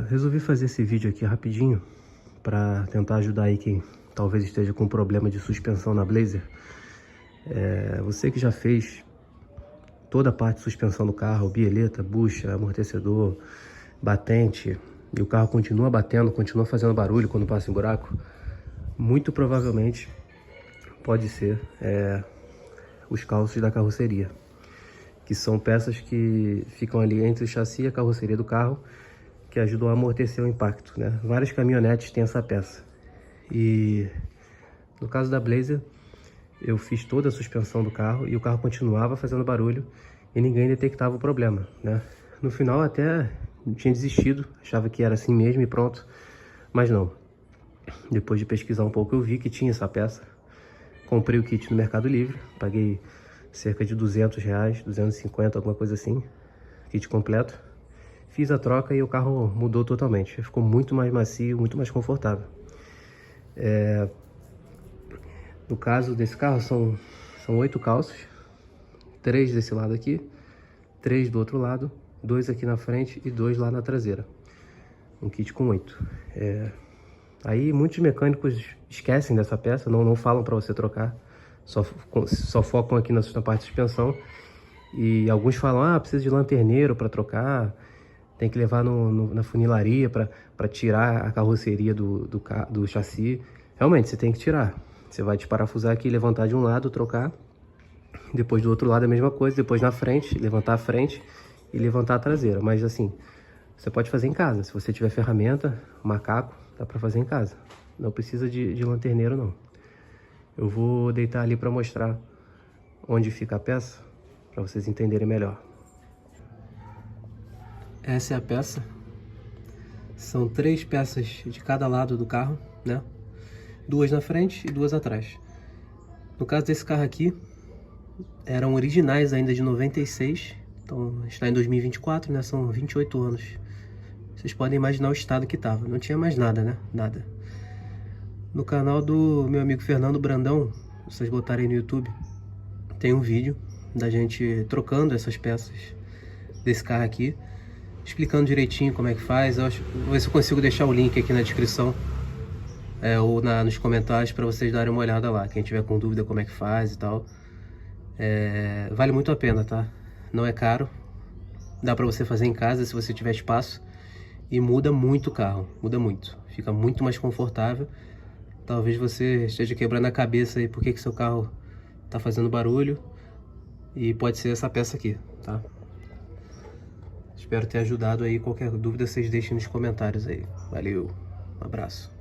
Resolvi fazer esse vídeo aqui rapidinho para tentar ajudar aí quem talvez esteja com problema de suspensão na Blazer. Você que já fez toda a parte de suspensão do carro, bieleta, bucha, amortecedor, batente, e o carro continua batendo, continua fazendo barulho quando passa em buraco, muito provavelmente pode ser os calços da carroceria, que são peças que ficam ali entre o chassi e a carroceria do carro, que ajudam a amortecer o impacto, né? Várias caminhonetes têm essa peça. E no caso da Blazer, eu fiz toda a suspensão do carro e o carro continuava fazendo barulho e ninguém detectava o problema, né? No final até tinha desistido, achava que era assim mesmo e pronto, mas não. Depois de pesquisar um pouco eu vi que tinha essa peça. Comprei o kit no Mercado Livre, paguei cerca de R$200, 250, alguma coisa assim, kit completo. Fiz a troca e o carro mudou totalmente, ficou muito mais macio, muito mais confortável. No caso desse carro são 8 calços, 3 desse lado aqui, 3 do outro lado, 2 aqui na frente e 2 lá na traseira. Um kit com 8. Aí muitos mecânicos esquecem dessa peça, não falam para você trocar, só focam aqui na parte de suspensão. E alguns falam, precisa de lanterneiro para trocar, tem que levar na funilaria para tirar a carroceria do chassi. Realmente, você tem que tirar. Você vai desparafusar aqui, levantar de um lado, trocar. Depois do outro lado a mesma coisa, depois na frente, levantar a frente e levantar a traseira. Mas assim, você pode fazer em casa. Se você tiver ferramenta, macaco, dá para fazer em casa. Não precisa de lanterneiro não. Eu vou deitar ali para mostrar onde fica a peça, para vocês entenderem melhor. Essa é a peça. São 3 peças de cada lado do carro, né? 2 na frente e 2 atrás. No caso desse carro aqui, eram originais ainda de 96. Então está em 2024, né? São 28 anos. Vocês podem imaginar o estado que tava. Não tinha mais nada, né? Nada. No canal do meu amigo Fernando Brandão, se vocês botarem no YouTube, tem um vídeo da gente trocando essas peças desse carro aqui, explicando direitinho como é que faz. Vou ver se eu consigo deixar o link aqui na descrição ou nos comentários para vocês darem uma olhada lá, quem tiver com dúvida como é que faz e tal. Vale muito a pena, tá? Não é caro, dá para você fazer em casa se você tiver espaço, e muda muito o carro, muda muito, fica muito mais confortável. Talvez você esteja quebrando a cabeça aí porque que seu carro tá fazendo barulho, e pode ser essa peça aqui, tá? Espero ter ajudado aí. Qualquer dúvida vocês deixem nos comentários aí. Valeu, um abraço.